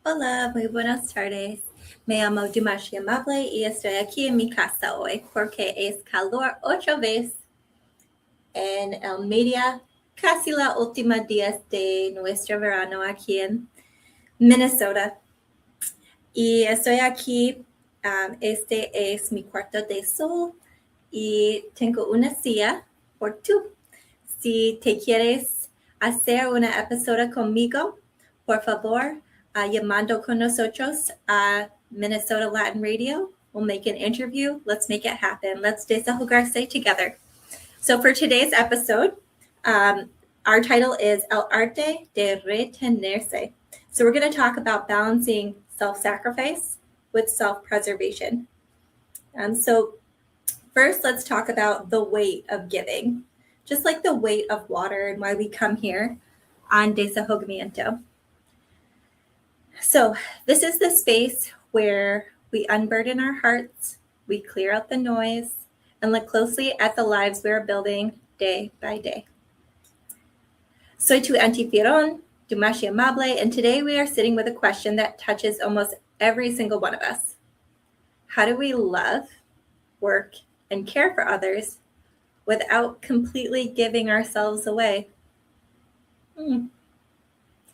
Hola, muy buenas tardes. Me llamo Dumashi Amable y estoy aquí en mi casa hoy porque es calor otra vez en el media, casi la última días de nuestro verano aquí en Minnesota. Y estoy aquí, este es mi cuarto de sol y tengo una silla por tú. Si te quieres hacer una episodio conmigo, por favor, llamando con nosotros a Minnesota Latin Radio. We'll make an interview. Let's make it happen. Let's desahogarse together. So for today's episode, our title is El Arte de Retenerse. So we're going to talk about balancing self-sacrifice with self-preservation. So first, let's talk about the weight of giving, just like the weight of water and why we come here on Desahogamiento. So this is the space where we unburden our hearts, we clear out the noise, and look closely at the lives we are building day by day. Soy tu anfitrión, Dumashi Amable, and today we are sitting with a question that touches almost every single one of us. How do we love, work, and care for others without completely giving ourselves away?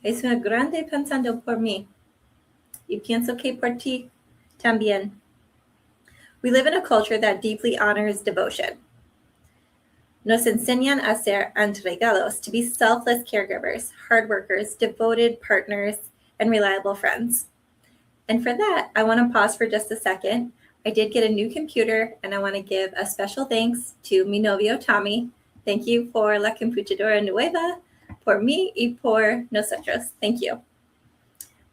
Es una grande pensando por mí. Y pienso que por ti también. We live in a culture that deeply honors devotion. Nos enseñan a ser entregados, to be selfless caregivers, hard workers, devoted partners, and reliable friends. And for that, I want to pause for just a second. I did get a new computer, and I want to give a special thanks to mi novio, Tommy. Thank you por la computadora nueva, por mí y por nosotros. Thank you.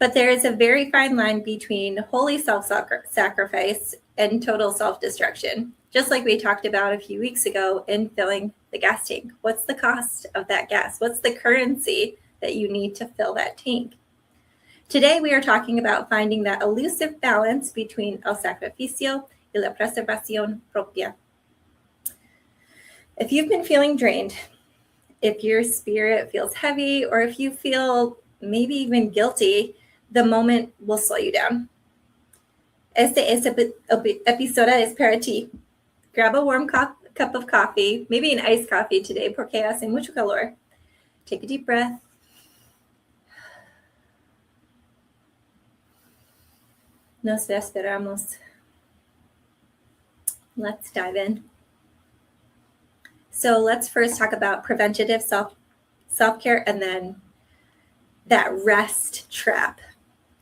But there is a very fine line between holy self-sacrifice and total self-destruction, just like we talked about a few weeks ago in filling the gas tank. What's the cost of that gas? What's the currency that you need to fill that tank? Today, we are talking about finding that elusive balance between el sacrificio y la preservación propia. If you've been feeling drained, if your spirit feels heavy, or if you feel maybe even guilty, the moment will slow you down. Este episodio es para ti. Grab a warm cup of coffee, maybe an iced coffee today, porque hace mucho calor. Take a deep breath. Nos esperamos. Let's dive in. So let's first talk about preventative self-care and then that rest trap.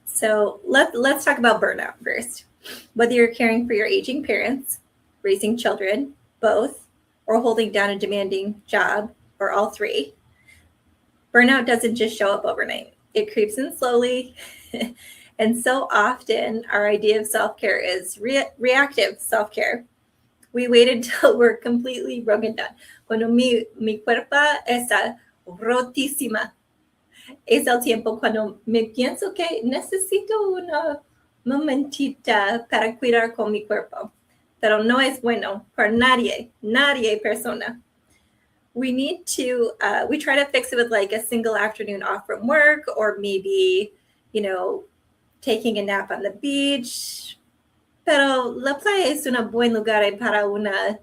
So let's talk about burnout first. Whether you're caring for your aging parents, raising children, both, or holding down a demanding job, or all three, burnout doesn't just show up overnight. It creeps in slowly. And so often our idea of self-care is reactive self-care. We wait until we're completely broken down. Cuando mi cuerpo está rotísima. Es el tiempo cuando me pienso que necesito una momentita para cuidar con mi cuerpo. Pero no es bueno para nadie persona. We need to, we try to fix it with like a single afternoon off from work, or maybe, taking a nap on the beach. Pero la playa es un buen lugar para una,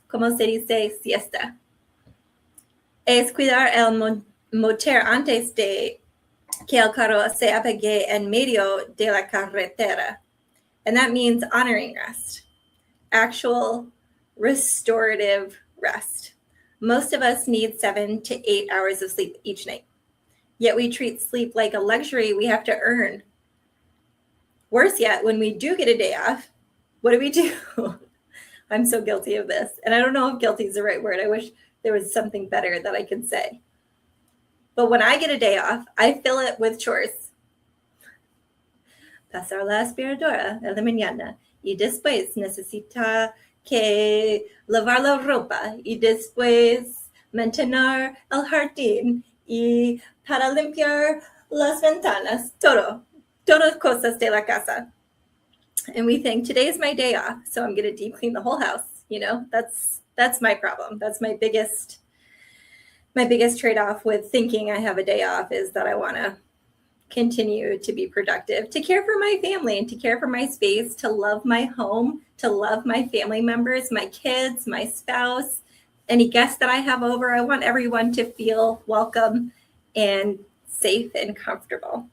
¿cómo se dice? Siesta. Es cuidar el motor antes de que el carro se apague en medio de la carretera. And that means honoring rest. Actual restorative rest. Most of us need 7 to 8 hours of sleep each night. Yet we treat sleep like a luxury we have to earn. Worse yet, when we do get a day off, what do? I'm so guilty of this. And I don't know if guilty is the right word. I wish there was something better that I could say. But when I get a day off, I fill it with chores. Pasar la aspiradora en la mañana. Y después necesita que lavar la ropa. Y después mantener el jardín. Y para limpiar las ventanas. Todas cosas de la casa. And we think, today is my day off, so I'm going to deep clean the whole house. That's my problem. That's my biggest trade-off with thinking I have a day off, is that I want to continue to be productive, to care for my family and to care for my space, to love my home, to love my family members, my kids, my spouse, any guests that I have over. I want everyone to feel welcome and safe and comfortable.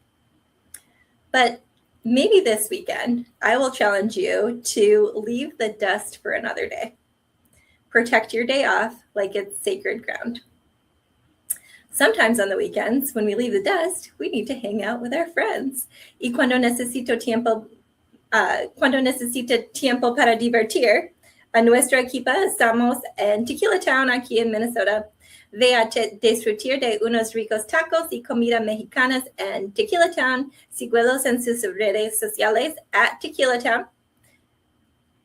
But maybe this weekend, I will challenge you to leave the dust for another day. Protect your day off like it's sacred ground. Sometimes on the weekends, when we leave the dust, we need to hang out with our friends. Y cuando necesite tiempo para divertir, a nuestra equipa estamos en Tequila Town, aquí en Minnesota. Ve a disfrutar de unos ricos tacos y comida mexicanas en Tequila Town. Síguelos en sus redes sociales at Tequila Town.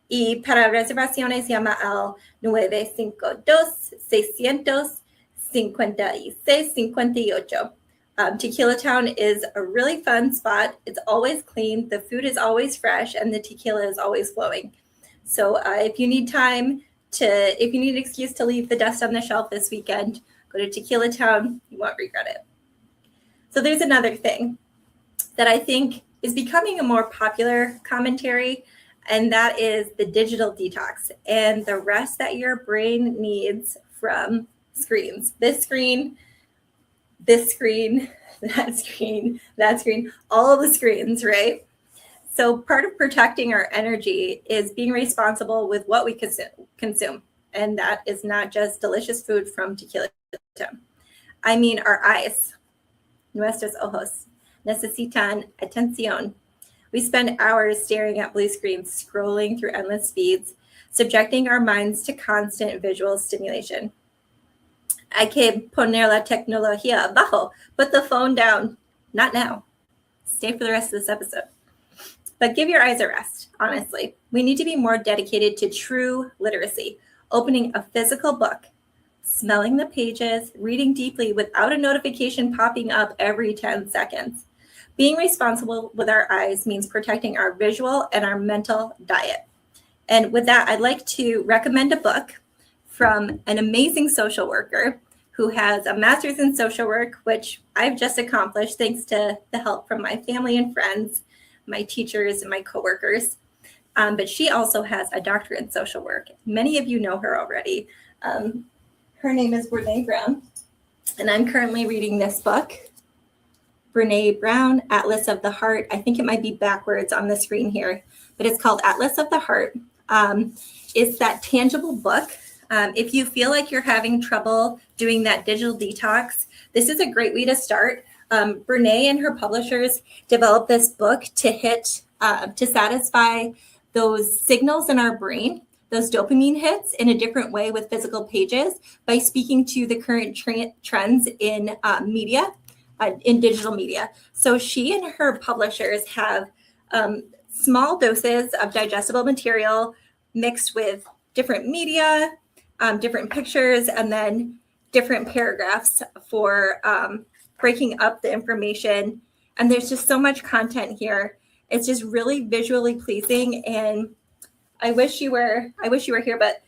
Y para reservaciones, llama al 952-600-5658. Tequila Town is a really fun spot. It's always clean. The food is always fresh, and the tequila is always flowing. So if you need an excuse to leave the dust on the shelf this weekend, go to Tequila Town. You won't regret it. So there's another thing that I think is becoming a more popular commentary, and that is the digital detox and the rest that your brain needs from screens. This screen, that screen, all the screens, right? So part of protecting our energy is being responsible with what we consume. And that is not just delicious food from Tequila Town. I mean our eyes. Nuestros ojos necesitan atención. We spend hours staring at blue screens, scrolling through endless feeds, subjecting our minds to constant visual stimulation. Hay que poner la tecnología abajo. Put the phone down. Not now. Stay for the rest of this episode. But give your eyes a rest, honestly. We need to be more dedicated to true literacy, opening a physical book, smelling the pages, reading deeply without a notification popping up every 10 seconds. Being responsible with our eyes means protecting our visual and our mental diet. And with that, I'd like to recommend a book from an amazing social worker who has a master's in social work, which I've just accomplished thanks to the help from my family and friends, my teachers, and my coworkers. But she also has a doctorate in social work. Many of you know her already. Her name is Brene Brown, and I'm currently reading this book, Brene Brown, Atlas of the Heart. I think it might be backwards on the screen here, but it's called Atlas of the Heart. It's that tangible book. If you feel like you're having trouble doing that digital detox, this is a great way to start. Brene and her publishers developed this book to satisfy those signals in our brain, those dopamine hits in a different way with physical pages by speaking to the current trends in media, in digital media. So she and her publishers have small doses of digestible material mixed with different media, different pictures, and then different paragraphs for breaking up the information. And there's just so much content here. It's just really visually pleasing. And I wish you were here, but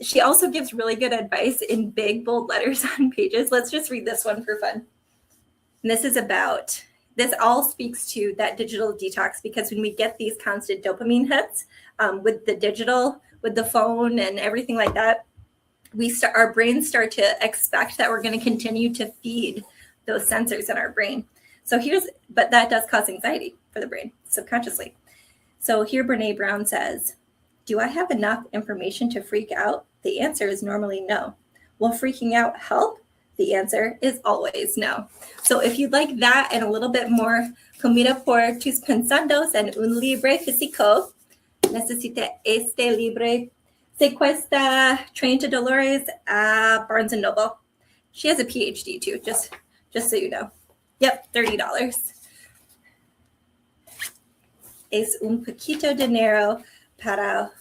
she also gives really good advice in big, bold letters on pages. Let's just read this one for fun. And this all speaks to that digital detox, because when we get these constant dopamine hits with the digital, with the phone and everything like that, our brains start to expect that we're going to continue to feed those sensors in our brain. But that does cause anxiety for the brain subconsciously. So here Brene Brown says, do I have enough information to freak out? The answer is normally no. Will freaking out help? The answer is always no. So if you'd like that and a little bit more comida por tus pensandos and un libre físico, necesita este libre. Se cuesta $30 at Barnes & Noble. She has a PhD too, just so you know. Yep, $30. Es un poquito dinero para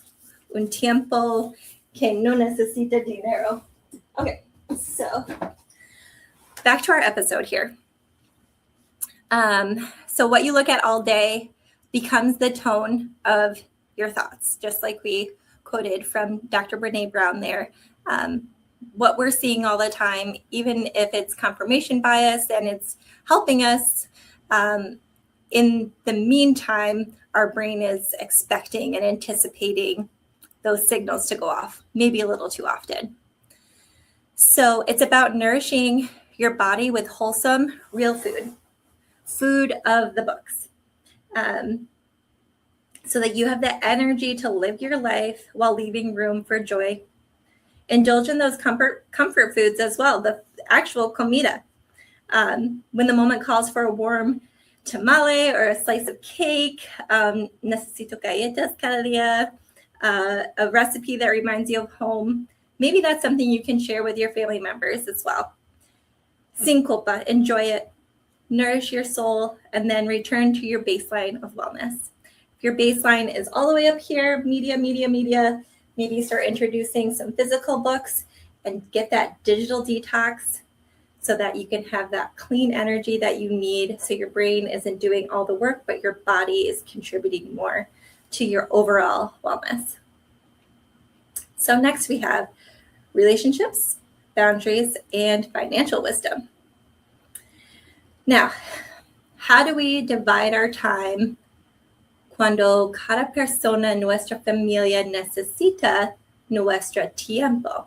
un tiempo que no necesita dinero. Okay, so back to our episode here. So what you look at all day becomes the tone of your thoughts, just like we quoted from Dr. Brene Brown there. what we're seeing all the time, even if it's confirmation bias and it's helping us. In the meantime, our brain is expecting and anticipating those signals to go off, maybe a little too often. So it's about nourishing your body with wholesome, real food of the books, so that you have the energy to live your life while leaving room for joy. Indulge in those comfort foods as well, the actual comida. When the moment calls for a warm tamale or a slice of cake, necesito galletas cada día, a recipe that reminds you of home. Maybe that's something you can share with your family members as well. Sin culpa, enjoy it, nourish your soul, and then return to your baseline of wellness. If your baseline is all the way up here, media, maybe start introducing some physical books and get that digital detox so that you can have that clean energy that you need, so your brain isn't doing all the work, but your body is contributing more to your overall wellness. So next we have relationships, boundaries, and financial wisdom. Now, how do we divide our time cuando cada persona en nuestra familia necesita nuestro tiempo?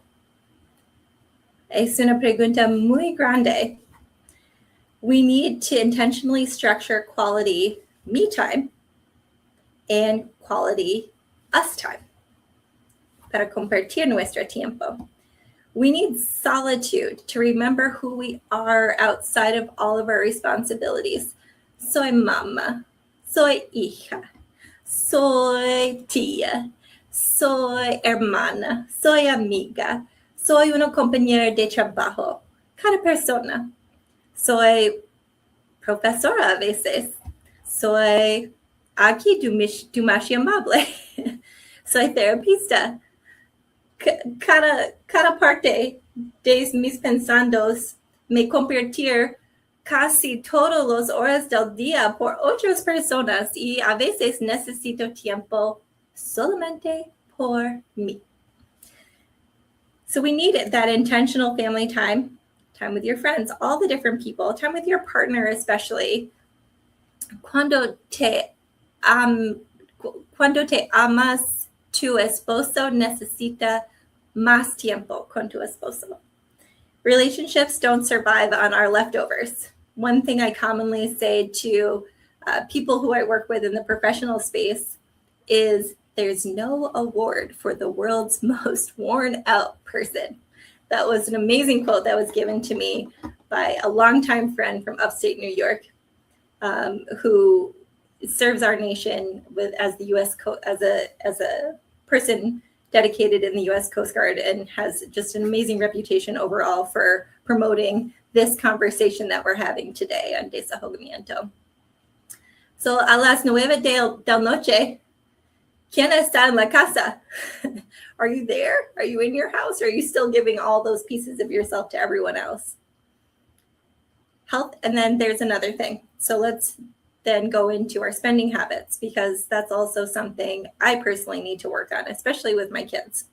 Es una pregunta muy grande. We need to intentionally structure quality me time and quality us time para compartir nuestro tiempo. We need solitude to remember who we are outside of all of our responsibilities. Soy mamá, soy hija, soy tía, soy hermana, soy amiga, soy una compañera de trabajo. Cada persona. Soy profesora a veces. Soy aquí Dumashi Amable. Soy terapista. Cada parte de mis pensandos me convertir casi todas las horas del día por otras personas y a veces necesito tiempo solamente por mí. So we need that intentional family time with your friends, all the different people, time with your partner especially. Cuando te amas, tu esposo necesita más tiempo con tu esposo. Relationships don't survive on our leftovers. One thing I commonly say to people who I work with in the professional space is there's no award for the world's most worn out person. That was an amazing quote that was given to me by a longtime friend from upstate New York, who serves our nation as the U.S. as a person dedicated in the U.S. Coast Guard, and has just an amazing reputation overall for promoting this conversation that we're having today on Desahogamiento. So a las 9 de la noche, ¿quién está en la casa? Are you there? Are you in your house? Or are you still giving all those pieces of yourself to everyone else? Health, and then there's another thing. So let's then go into our spending habits, because that's also something I personally need to work on, especially with my kids.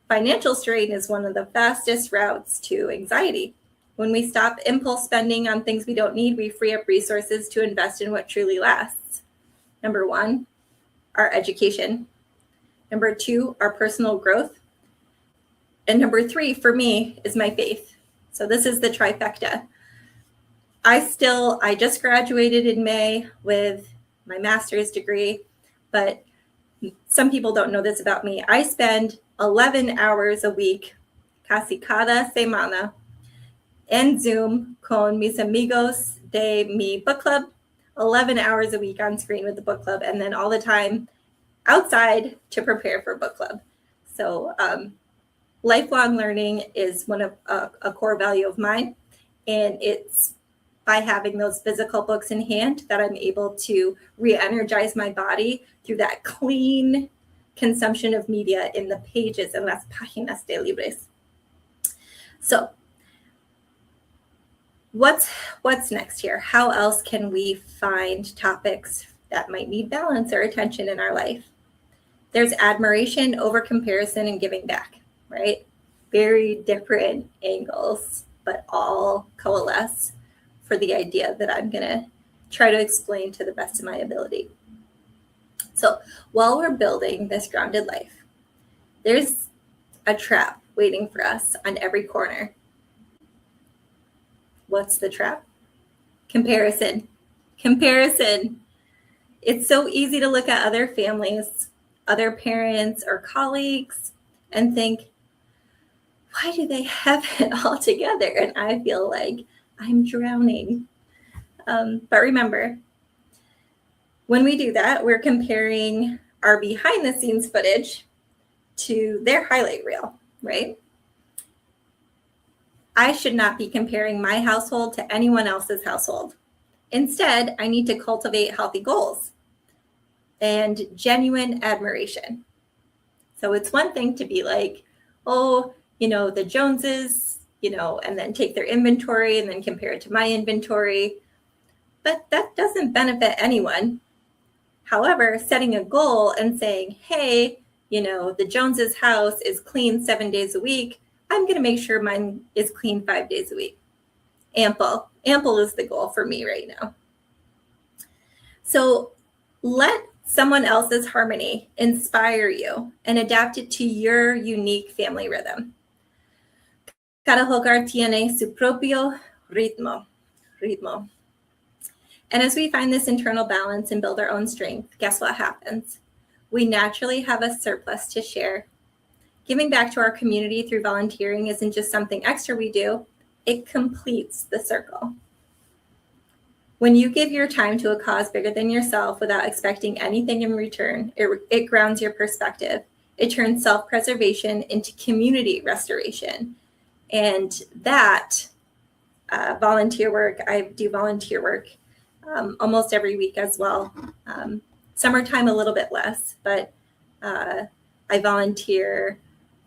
Financial strain is one of the fastest routes to anxiety. When we stop impulse spending on things we don't need, we free up resources to invest in what truly lasts. Number 1, our education. Number 2, our personal growth. And number 3, for me, is my faith. So this is the trifecta. I just graduated in May with my master's degree, but some people don't know this about me. I spend 11 hours a week, casi cada semana, en Zoom con mis amigos de mi book club, 11 hours a week on screen with the book club, and then all the time outside to prepare for book club. So lifelong learning is one of a core value of mine, and it's by having those physical books in hand that I'm able to re-energize my body through that clean consumption of media in the pages and las páginas de libros. So what's next here? How else can we find topics that might need balance or attention in our life? There's admiration over comparison and giving back, right? very different angles, but all coalesce for the idea that I'm going to try to explain to the best of my ability. So while we're building this grounded life, there's a trap waiting for us on every corner. What's the trap? Comparison. It's so easy to look at other families, other parents or colleagues and think, why do they have it all together? And I feel like I'm drowning. But remember, when we do that, we're comparing our behind the scenes footage to their highlight reel, right? I should not be comparing my household to anyone else's household. Instead, I need to cultivate healthy goals and genuine admiration. So it's one thing to be like, oh, the Joneses, and then take their inventory and then compare it to my inventory. But that doesn't benefit anyone. However, setting a goal and saying, hey, the Joneses' house is clean 7 days a week. I'm going to make sure mine is clean 5 days a week. Ample is the goal for me right now. So let someone else's harmony inspire you and adapt it to your unique family rhythm. Cada hogar tiene su propio ritmo. And as we find this internal balance and build our own strength, guess what happens? We naturally have a surplus to share. Giving back to our community through volunteering isn't just something extra we do, it completes the circle. When you give your time to a cause bigger than yourself without expecting anything in return, it grounds your perspective. It turns self-preservation into community restoration. And that volunteer work, I do volunteer work almost every week as well. Summertime a little bit less, but I volunteer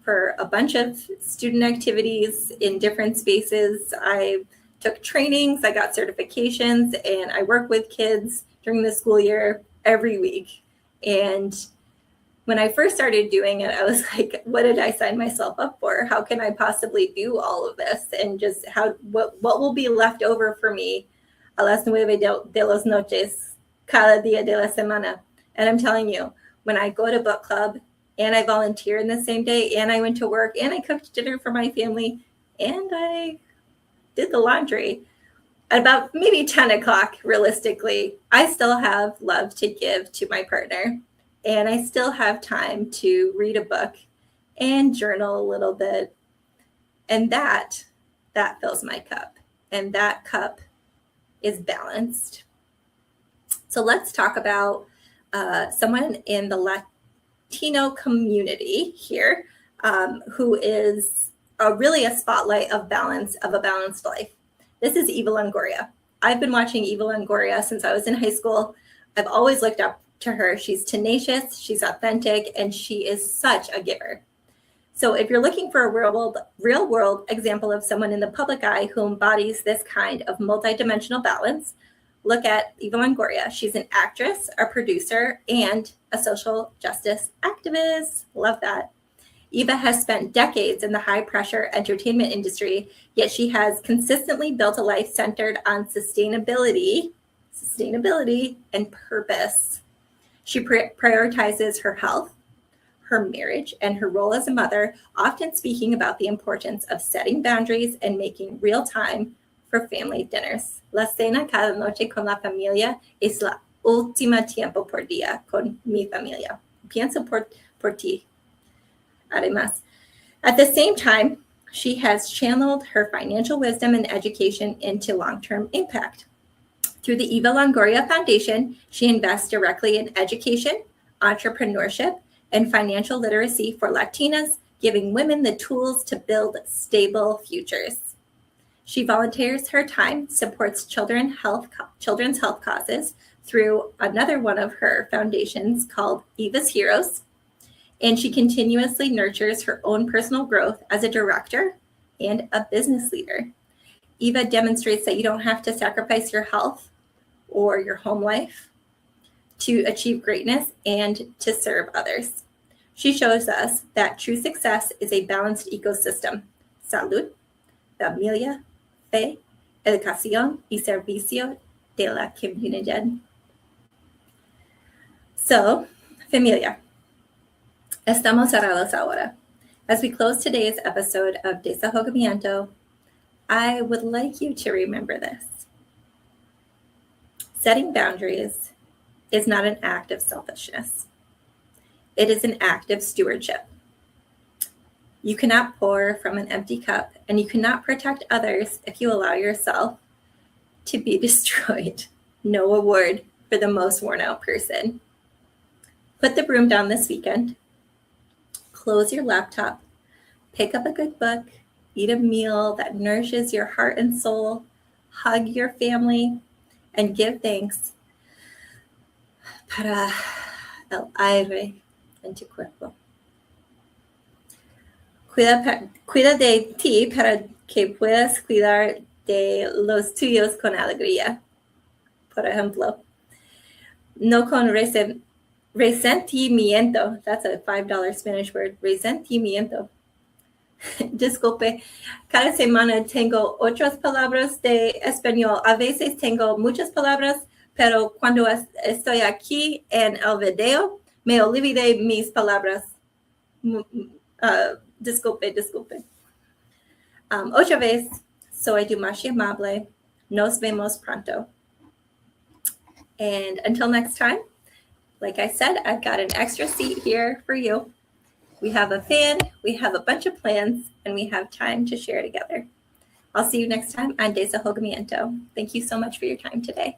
for a bunch of student activities in different spaces. I took trainings, I got certifications, and I work with kids during the school year every week. And when I first started doing it, I was like, what did I sign myself up for? How can I possibly do all of this? And just what will be left over for me a las 9 de las noches, cada día de la semana. And I'm telling you, when I go to book club and I volunteer in the same day and I went to work and I cooked dinner for my family and I did the laundry, at about maybe 10 o'clock, realistically, I still have love to give to my partner. And I still have time to read a book and journal a little bit. And that fills my cup. And that cup is balanced. So let's talk about someone in the Latino community here who is really a spotlight of balance, of a balanced life. This is Eva Longoria. I've been watching Eva Longoria since I was in high school. I've always looked up to her. She's tenacious, she's authentic, and she is such a giver. So if you're looking for a real world example of someone in the public eye who embodies this kind of multidimensional balance, look at Eva Longoria. She's an actress, a producer, and a social justice activist. Love that. Eva has spent decades in the high-pressure entertainment industry, yet she has consistently built a life centered on sustainability, and purpose. She prioritizes her health, her marriage, and her role as a mother, often speaking about the importance of setting boundaries and making real time for family dinners. La cena cada noche con la familia es la última tiempo por día con mi familia. Pienso por ti. Además, at the same time, she has channeled her financial wisdom and education into long-term impact. Through the Eva Longoria Foundation, she invests directly in education, entrepreneurship, and financial literacy for Latinas, giving women the tools to build stable futures. She volunteers her time, supports children's health causes through another one of her foundations called Eva's Heroes, and she continuously nurtures her own personal growth as a director and a business leader. Eva demonstrates that you don't have to sacrifice your health or your home life to achieve greatness and to serve others. She shows us that true success is a balanced ecosystem. Salud, familia, fe, educación y servicio de la comunidad. So, familia, estamos cerrados ahora. As we close today's episode of Desahogamiento, I would like you to remember this. Setting boundaries is not an act of selfishness. It is an act of stewardship. You cannot pour from an empty cup, and you cannot protect others if you allow yourself to be destroyed. No award for the most worn out person. Put the broom down this weekend. Close your laptop. Pick up a good book. Eat a meal that nourishes your heart and soul. Hug your family and give thanks para el aire en tu cuerpo. Cuida de ti para que puedas cuidar de los tuyos con alegría. Por ejemplo, no con resentimiento. That's a $5 Spanish word. Resentimiento. Disculpe, cada semana tengo otras palabras de español. A veces tengo muchas palabras, pero cuando estoy aquí en el video, me olvidé mis palabras. Disculpe. Otra vez, soy Dumashi Amable. Nos vemos pronto. And until next time, like I said, I've got an extra seat here for you. We have a fan, we have a bunch of plans, and we have time to share together. I'll see you next time on Desahogamiento. Thank you so much for your time today.